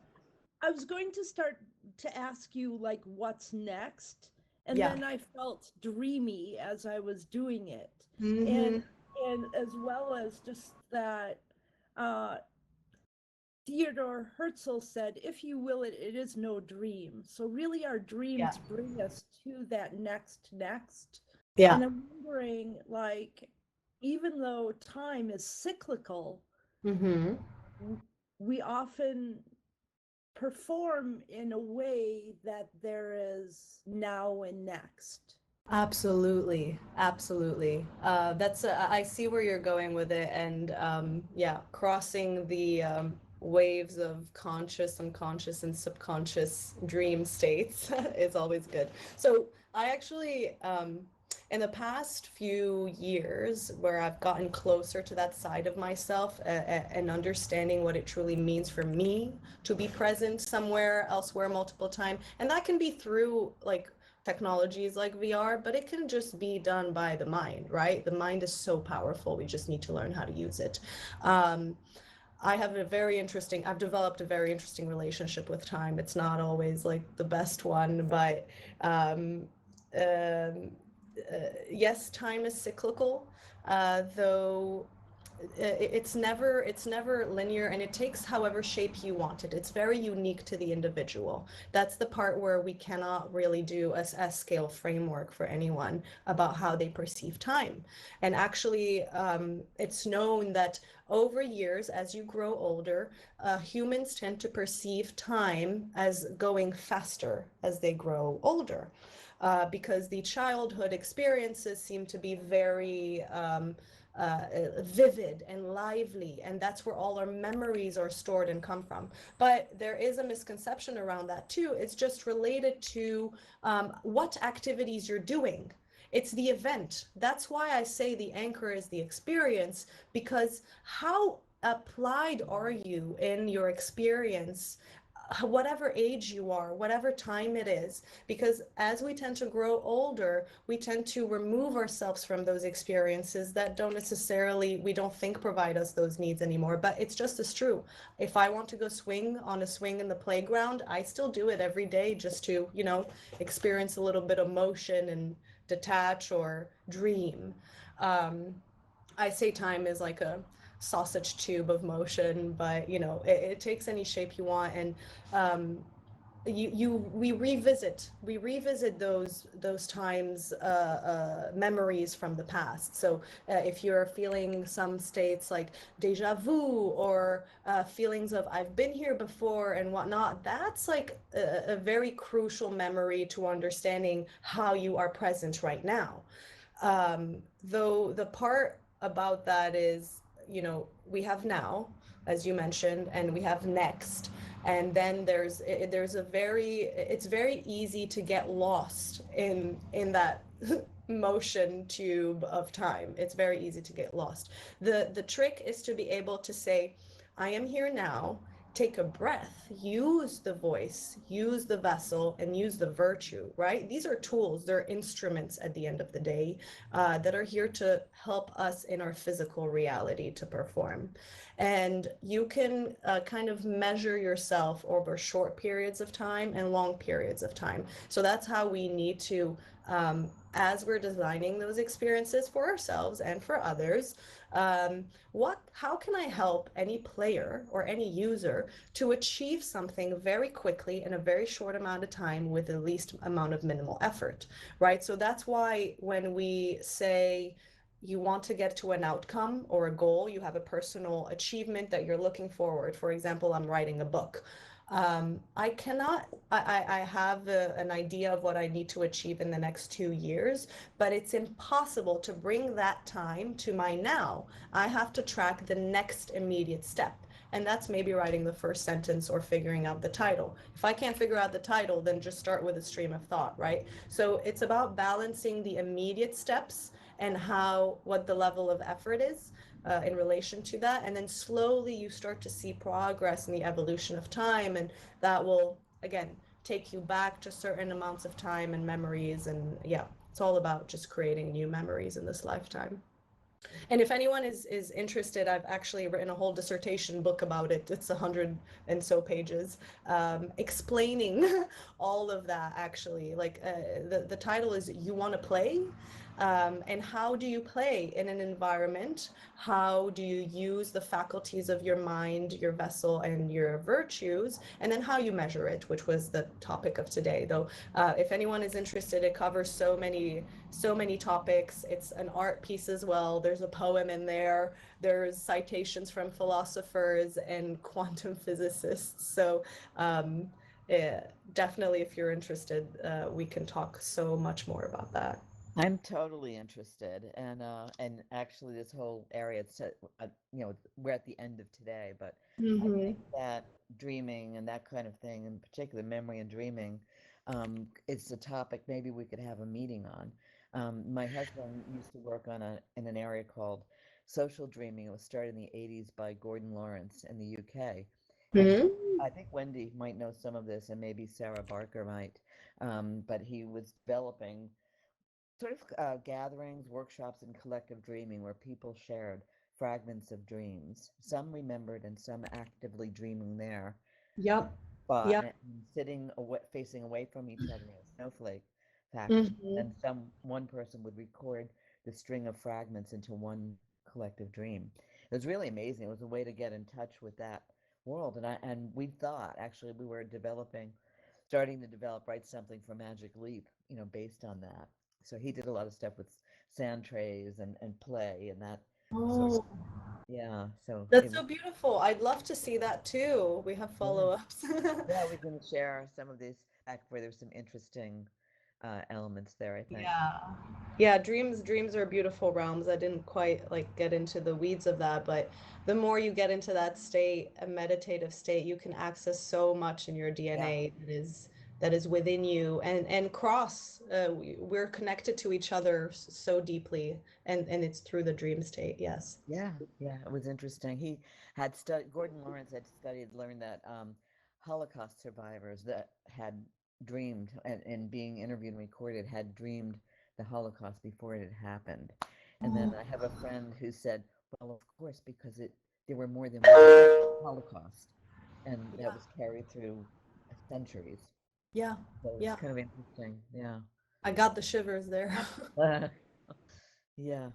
I was going to start to ask you like what's next, and yeah. then I felt dreamy as I was doing it. Hmm. And and as well as just that uh Theodore Herzl said, if you will it, it is no dream. So really our dreams bring us to that next. Yeah. And I'm wondering, like, even though time is cyclical, Mm-hmm. we often perform in a way that there is now and next. Absolutely, absolutely. That's I see where you're going with it, and yeah, crossing the waves of conscious, unconscious, and subconscious dream states is always good. So I actually, in the past few years, where I've gotten closer to that side of myself and understanding what it truly means for me to be present somewhere elsewhere multiple times, and that can be through like technologies like VR, but it can just be done by the mind, right? The mind is so powerful. We just need to learn how to use it. I've developed a very interesting relationship with time. It's not always like the best one, but um, yes, time is cyclical, though it's never linear, and it takes however shape you want it. It's very unique to the individual. That's the part where we cannot really do a scale framework for anyone about how they perceive time. And actually, it's known that over years, as you grow older, humans tend to perceive time as going faster as they grow older, because the childhood experiences seem to be very vivid and lively, and that's where all our memories are stored and come from. But there is a misconception around that too. It's just related to what activities you're doing. It's the event. That's why I say the anchor is the experience, because how applied are you in your experience, whatever age you are, whatever time it is, because as we tend to grow older, we tend to remove ourselves from those experiences that we don't think provide us those needs anymore. But it's just as true. If I want to go swing on a swing in the playground, I still do it every day just to, experience a little bit of motion and detach or dream. I say time is like a sausage tube of motion, but it takes any shape you want. And we revisit those times, memories from the past. So if you're feeling some states like deja vu, or feelings of I've been here before and whatnot, that's like a very crucial memory to understanding how you are present right now. Though the part about that is, we have now, as you mentioned, and we have next. And then it's very easy to get lost in that motion tube of time. It's very easy to get lost. The trick is to be able to say, I am here now. Take a breath, use the voice, use the vessel, and use the virtue, right? These are tools, they're instruments at the end of the day, that are here to help us in our physical reality to perform. And you can kind of measure yourself over short periods of time and long periods of time. So that's how we need to, as we're designing those experiences for ourselves and for others, how can I help any player or any user to achieve something very quickly in a very short amount of time with the least amount of minimal effort, right? So that's why when we say you want to get to an outcome or a goal, you have a personal achievement that you're looking forward. For example, I'm writing a book. I have an idea of what I need to achieve in the next 2 years, but it's impossible to bring that time to my now. I have to track the next immediate step. And that's maybe writing the first sentence or figuring out the title. If I can't figure out the title, then just start with a stream of thought, right? So it's about balancing the immediate steps and what the level of effort is in relation to that. And then slowly you start to see progress in the evolution of time. And that will, again, take you back to certain amounts of time and memories. And yeah, it's all about just creating new memories in this lifetime. And if anyone is interested, I've actually written a whole dissertation book about it. It's 100 and so pages, explaining all of that. Actually, like the title is "You Want to Play." And how do you play in an environment? How do you use the faculties of your mind, your vessel, and your virtues? And then how you measure it, which was the topic of today. Though, if anyone is interested, it covers so many topics. It's an art piece as well. There's a poem in there. There's citations from philosophers and quantum physicists. So yeah, definitely, if you're interested, we can talk so much more about that. I'm totally interested, and actually, this whole area, we're at the end of today, but I think that dreaming and that kind of thing, in particular, memory and dreaming, it's a topic maybe we could have a meeting on. My husband used to work in an area called social dreaming. It was started in the 80s by Gordon Lawrence in the UK, and I think Wendy might know some of this, and maybe Sarah Barker might. But he was developing sort of gatherings, workshops, and collective dreaming where people shared fragments of dreams, some remembered and some actively dreaming there, Yep. but Yep. and sitting away, facing away from each other in a snowflake fashion. And one person would record the string of fragments into one collective dream. It was really amazing. It was a way to get in touch with that world. And we thought actually we were starting to develop, write something for Magic Leap, based on that. So he did a lot of stuff with sand trays and play and that sort of, Oh, yeah. So that's so beautiful. I'd love to see that too. We have follow-ups. yeah, we can share some of these back where there's some interesting elements there, I think. Yeah, dreams are beautiful realms. I didn't quite like get into the weeds of that, but the more you get into that state, a meditative state, you can access so much in your Yeah. DNA that is within you and cross. We're connected to each other so deeply, and it's through the dream state. Yes. Yeah, it was interesting. Gordon Lawrence had learned that Holocaust survivors that had dreamed and being interviewed and recorded had dreamed the Holocaust before it had happened. And then I have a friend who said, well, of course, because there were more than one Holocaust, and that was carried through centuries. Yeah. So it's Yeah. kind of interesting. Yeah. I got the shivers there. Yeah.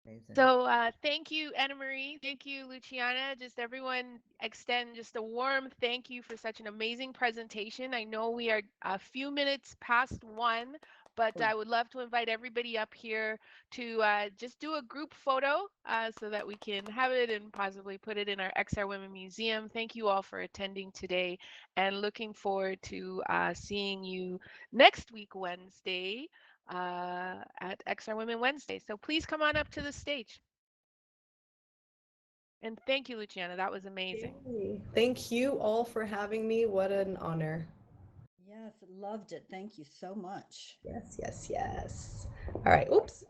Amazing. So thank you, Anna Marie. Thank you, Luciana. Just everyone extend just a warm thank you for such an amazing presentation. I know we are a few minutes past 1, but I would love to invite everybody up here to just do a group photo so that we can have it and possibly put it in our XR Women Museum. Thank you all for attending today and looking forward to seeing you next week, Wednesday, at XR Women Wednesday. So please come on up to the stage. And thank you, Luciana. That was amazing. Yay. Thank you all for having me. What an honor. Yes, loved it. Thank you so much. Yes. All right. Oops.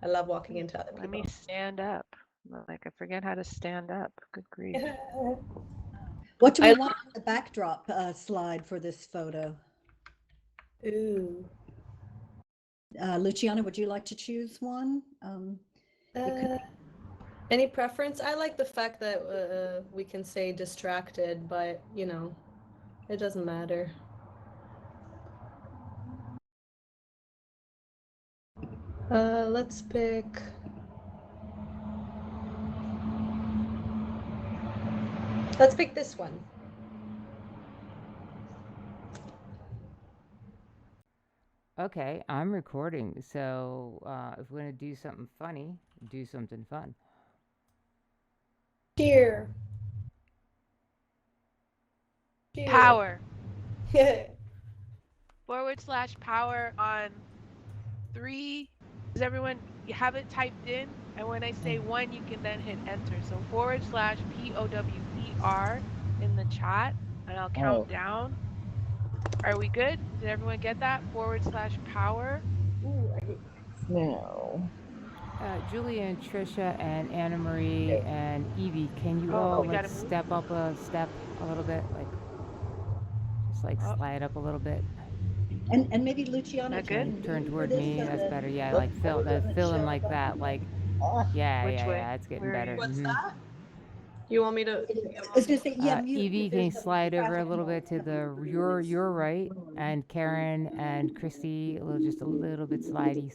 I love walking into other Let me people. stand up. Like I forget how to stand up. Good grief. What do we want on the backdrop slide for this photo? Ooh. Luciana, would you like to choose one? Any preference? I like the fact that we can say distracted, but it doesn't matter. Let's pick. Let's pick this one. Okay, I'm recording, so if we're gonna do something funny, do something fun. Cheer. Power. /power on 3. Does everyone have it typed in? And when I say 1, you can then hit enter. So /POWER in the chat, and I'll count down. Are we good? Did everyone get that? /power. No. Julia and Trisha and Anna Marie and Evie, can you all step up a step a little bit, just slide up a little bit? And maybe Luciana, That good? Turn toward me. That's better. Yeah, fill in like that. Yeah, Which way? yeah. It's getting Where are better. you? What's that? You want me to? I was going to say, yeah, Evie, can you there's slide over a traffic little noise bit to coming the through. your right, and Karen and Christy, just a little bit slidey,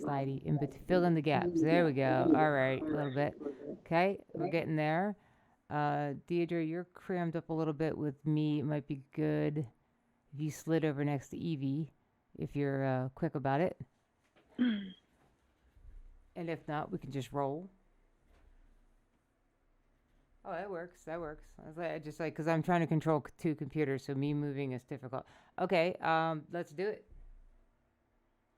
fill in the gaps. There we go. All right, a little bit. Okay, we're getting there. Deidre, you're crammed up a little bit with me. It might be good if you slid over next to Evie, if you're quick about it. And if not, we can just roll. Oh, that works. That works. I was like, just like, because I'm trying to control two computers, so me moving is difficult. Okay, let's do it.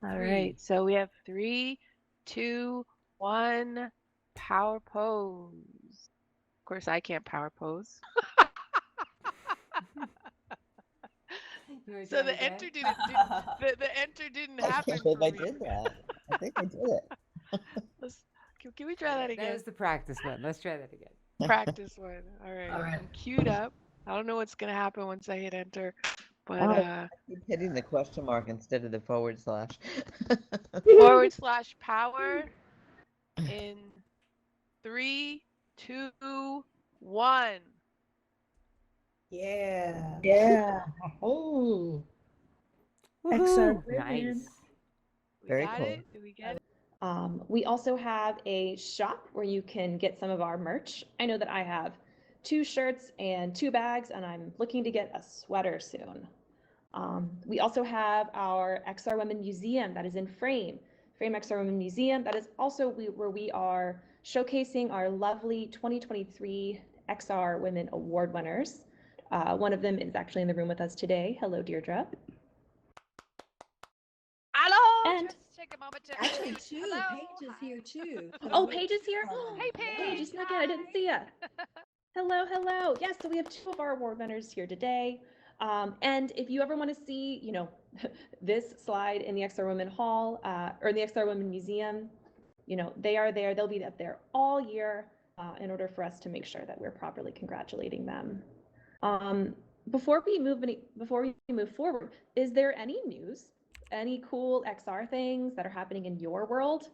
All right. So we have 3, 2, 1. Power pose. Of course, I can't power pose. So the enter didn't the enter didn't I happen can't believe for I me. did that. I think I did it. Can we try that again? That was the practice one. Let's try that again. Practice one. All right. I'm queued up. I don't know what's gonna happen once I hit enter, but I keep hitting the question mark instead of the // / power in 3, 2, 1. Yeah. Yeah. Oh, XR Nice. We Very got cool. it? Did we get it? We also have a shop where you can get some of our merch. I know that I have 2 shirts and 2 bags, and I'm looking to get a sweater soon. We also have our XR Women Museum that is in Frame XR Women Museum. That is also where we are showcasing our lovely 2023 XR Women Award winners. One of them is actually in the room with us today. Hello, Deirdre. Hello. And Just take a moment to Actually, too, Hello. Paige is here too. oh, Paige is here. Hey, Paige. Paige, snuck in. I didn't see ya. Hello, hello. Yes, so we have 2 of our award winners here today. And if you ever want to see, this slide in the XR Women Hall or in the XR Women Museum, they are there. They'll be up there all year in order for us to make sure that we're properly congratulating them. Before we move forward, is there any news, any cool XR things that are happening in your world?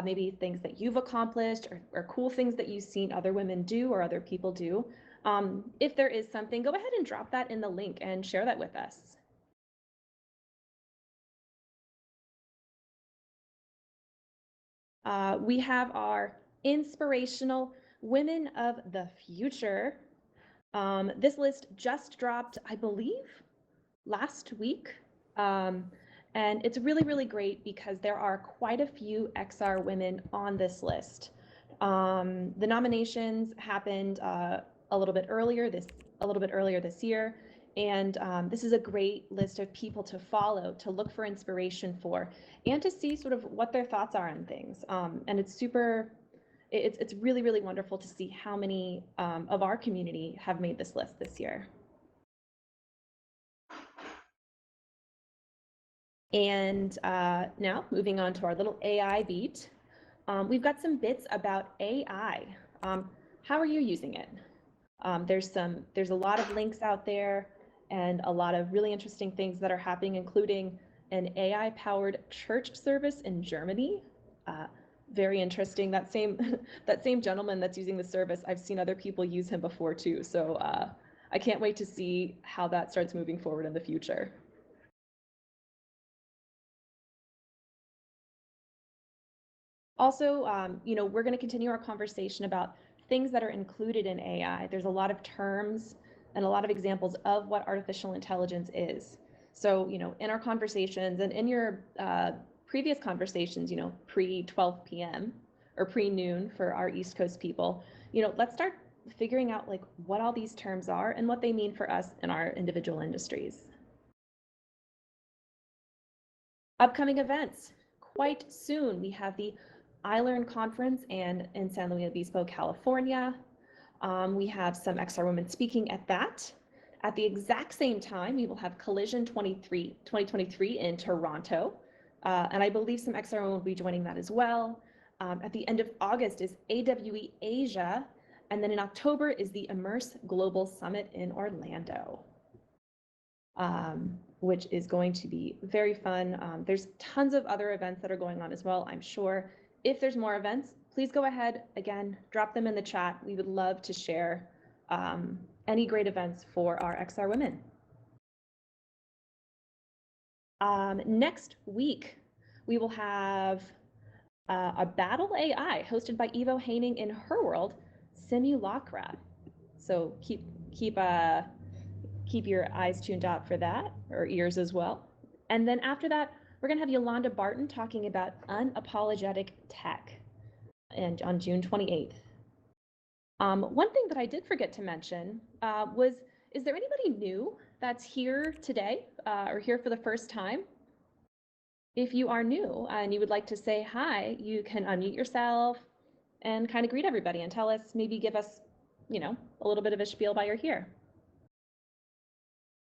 Maybe things that you've accomplished or cool things that you've seen other women do or other people do. If there is something, go ahead and drop that in the link and share that with us. We have our inspirational Women of the Future. This list just dropped, I believe, last week. And it's really, really great because there are quite a few XR women on this list. The nominations happened a little bit earlier this year, and this is a great list of people to follow, to look for inspiration for, and to see sort of what their thoughts are on things. And it's really, really wonderful to see how many of our community have made this list this year. And now moving on to our little AI beat, we've got some bits about AI. How are you using it? There's a lot of links out there and a lot of really interesting things that are happening, including an AI-powered church service in Germany. Very interesting. That same gentleman that's using the service, I've seen other people use him before too. So I can't wait to see how that starts moving forward in the future. Also, we're going to continue our conversation about things that are included in AI. There's a lot of terms and a lot of examples of what artificial intelligence is. So, in our conversations and in your previous conversations, pre-12 p.m. or pre-noon for our East Coast people, let's start figuring out like what all these terms are and what they mean for us in our individual industries. Upcoming events. Quite soon, we have the iLearn conference in San Luis Obispo, California. We have some XR women speaking at that. At the exact same time, we will have Collision 2023 in Toronto. And I believe some XR women will be joining that as well. At the end of August is AWE Asia. And then in October is the Immerse Global Summit in Orlando. Which is going to be very fun. There's tons of other events that are going on as well, I'm sure. If there's more events, please go ahead, again, drop them in the chat. We would love to share any great events for our XR women. Next week, we will have a battle AI hosted by Evo Haining in her world, Simulacra. So keep your eyes tuned out for that, or ears as well. And then after that, we're gonna have Yolanda Barton talking about unapologetic tech, and on June 28th. One thing that I did forget to mention was, is there anybody new that's here today or here for the first time? If you are new and you would like to say hi, you can unmute yourself and kind of greet everybody and tell us, maybe give us, a little bit of a spiel why you're here.